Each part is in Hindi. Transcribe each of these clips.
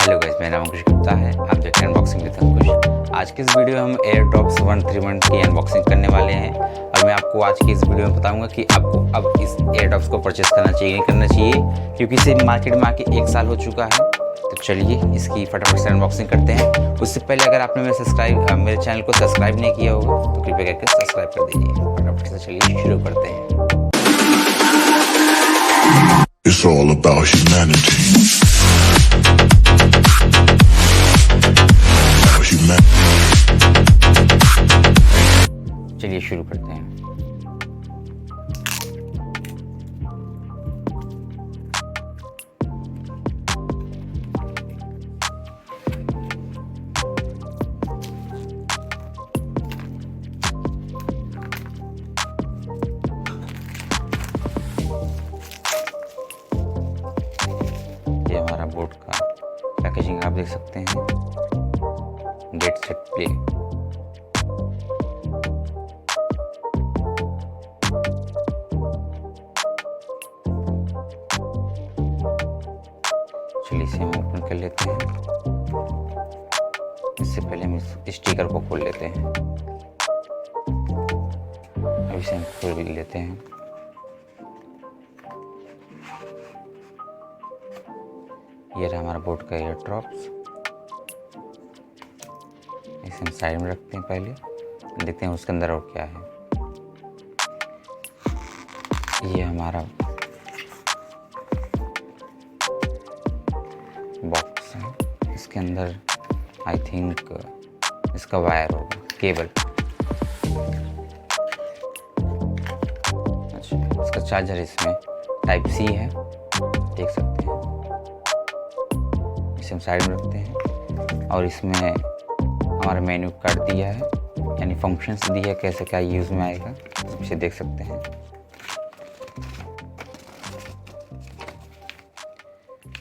हेलो गाइस, मेरा नाम कृष्ण गुप्ता है। आप देख रहे हैं अनबॉक्सिंग विद अंकुश। आज की इस वीडियो में हम एयरड्रॉप्स 131 की अनबॉक्सिंग करने वाले हैं और मैं आपको आज की इस वीडियो में बताऊंगा कि आपको अब इस एयरड्रॉप्स को परचेस करना चाहिए नहीं करना चाहिए, क्योंकि इसे मार्केट में आके 1 साल हो चुका है। तो चलिए इसकी फटाफट से अनबॉक्सिंग करते हैं। उससे पहले अगर आपने मेरे चैनल को सब्सक्राइब नहीं किया होगा तो कृपया करके सब्सक्राइब कर दीजिए। फटाफट से चलिए शुरू करते हैं। It's all about humanity. चलिए शुरू करते हैं। ये हमारा बोट का पैकेजिंग आप देख सकते हैं। Get set play. चलिए इसे हम ओपन कर लेते हैं। इससे पहले हम इस स्टिकर को खोल लेते हैं। अब इसे हम खोल भी लेते हैं। ये रहा हमारा बोट का एयर ड्रॉप्स। इसे हम साइड में रखते हैं। पहले देखते हैं उसके अंदर और क्या है। ये हमारा बॉक्स है। इसके अंदर आई थिंक इसका वायर होगा, केबल। अच्छा, इसका चार्जर इसमें टाइप सी है, देख सकते हैं। इसे हम साइड में रखते हैं और इसमें हमारा मेन्यू कार्ड दिया है, यानी फंक्शंस दिया है, कैसे क्या यूज़ में आएगा इसे देख सकते हैं।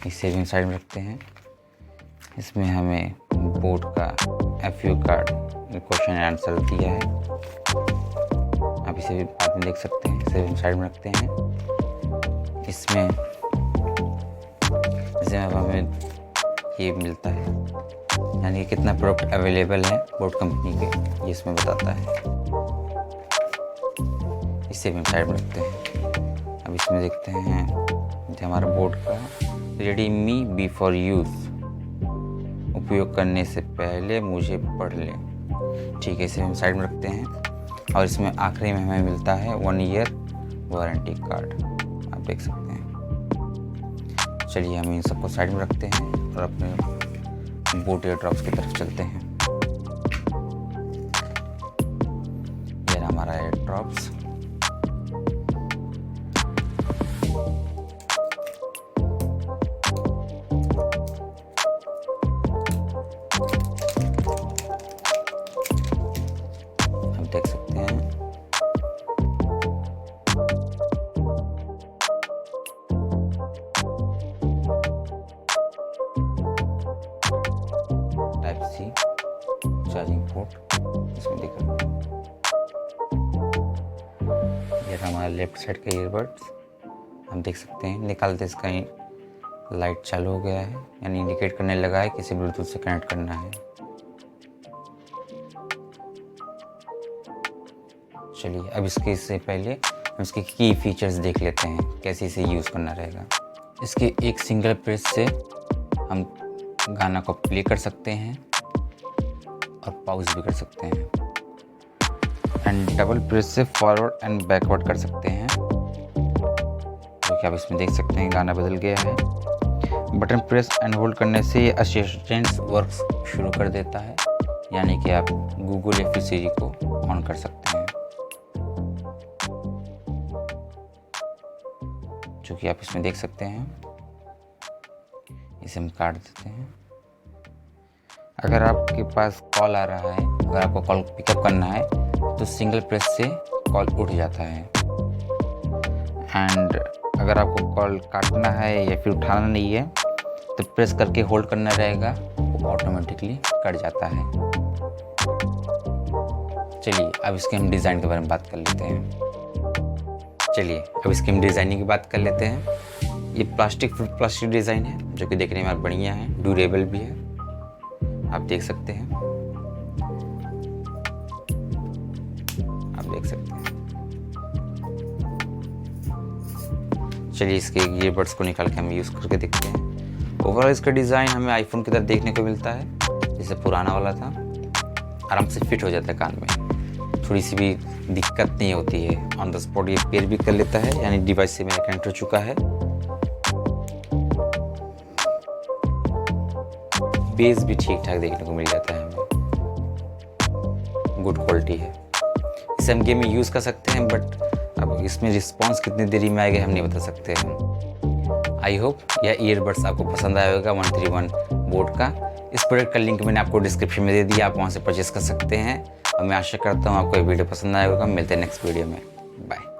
इसे भी हम साइड में रखते हैं। इसमें हमें बोट का FAQ card, question and answer दिया है। आप इसे भी बाद में देख सकते हैं। इसे भी हम साइड में रखते हैं। इसमें अब हमें ये मिलता है, यानी कितना प्रोडक्ट अवेलेबल है बोट कंपनी के, ये इसमें बताता है। इसे भी हम साइड में रखते हैं। अब इसमें देखते हैं जो हमारा बोट का रेडी मी बिफोर यूज़, उपयोग करने से पहले मुझे पढ़ लें। ठीक है, इसे हम साइड में रखते हैं। और इसमें आखिरी में हमें मिलता है 1 ईयर वारंटी कार्ड, आप देख सकते हैं। चलिए हम इन सबको साइड में रखते हैं और अपने बोट एयर ड्रॉप्स की तरफ चलते हैं। ये रहा हमारा एयर ड्रॉप्स। आप देख सकते हैं। टाइप सी चार्जिंग पोर्ट इसमें दिख रहा है। ये हमारा लेफ्ट साइड का ईयरबड्स, हम देख सकते हैं। निकालते इसका लाइट चालू हो गया है, यानी इंडिकेट करने लगा है कि इसे ब्लूटूथ से कनेक्ट करना है। चलिए अब इससे पहले हम इसके की फीचर्स देख लेते हैं, कैसे इसे यूज़ करना रहेगा। इसके एक सिंगल प्रेस से हम गाना को प्ले कर सकते हैं और पॉज भी कर सकते हैं। एंड डबल प्रेस से फॉरवर्ड एंड बैकवर्ड कर सकते हैं, जो कि आप इसमें देख सकते हैं गाना बदल गया है। बटन प्रेस एंड होल्ड करने से ये असिस्टेंट वर्क शुरू कर देता है, यानी कि आप गूगल या फिर सिरी को ऑन कर सकते हैं, जो कि आप इसमें देख सकते हैं। इसे हम काट देते हैं। अगर आपके पास कॉल आ रहा है, अगर आपको कॉल पिकअप करना है तो सिंगल प्रेस से कॉल उठ जाता है। एंड अगर आपको कॉल काटना है या फिर उठाना नहीं है तो प्रेस करके होल्ड करना रहेगा, वो ऑटोमेटिकली कट जाता है। चलिए अब इसके हम डिज़ाइन के बारे में बात कर लेते हैं। चलिए अब इसकी हम डिज़ाइनिंग की बात कर लेते हैं। ये प्लास्टिक डिज़ाइन है, जो कि देखने में बढ़िया है, ड्यूरेबल भी है, आप देख सकते हैं। चलिए इसके ईयरबड्स को निकाल के हम यूज़ करके देखते हैं। ओवरऑल इसका डिज़ाइन हमें आईफोन की तरह देखने को मिलता है, जैसे पुराना वाला था। आराम से फिट हो जाता है कान में, थोड़ी सी भी दिक्कत नहीं होती है। ऑन द स्पॉट ये पेयर भी कर लेता है, यानी डिवाइस से मेरा कनेक्ट हो चुका है। बेस भी ठीक ठाक देखने को मिल जाता है हमें, गुड क्वालिटी है। इसे हम गेम में यूज़ कर सकते हैं, बट अब इसमें रिस्पॉन्स कितनी देरी में आएगा हम नहीं बता सकते हैं। आई होप यह ईयरबड्स आपको पसंद आया होगा 131 BoAt का। इस प्रोडक्ट का लिंक मैंने आपको डिस्क्रिप्शन में दे दिया, आप वहाँ से परचेस कर सकते हैं। और मैं आशा करता हूँ आपको ये वीडियो पसंद आया होगा। मिलते हैं नेक्स्ट वीडियो में, बाय।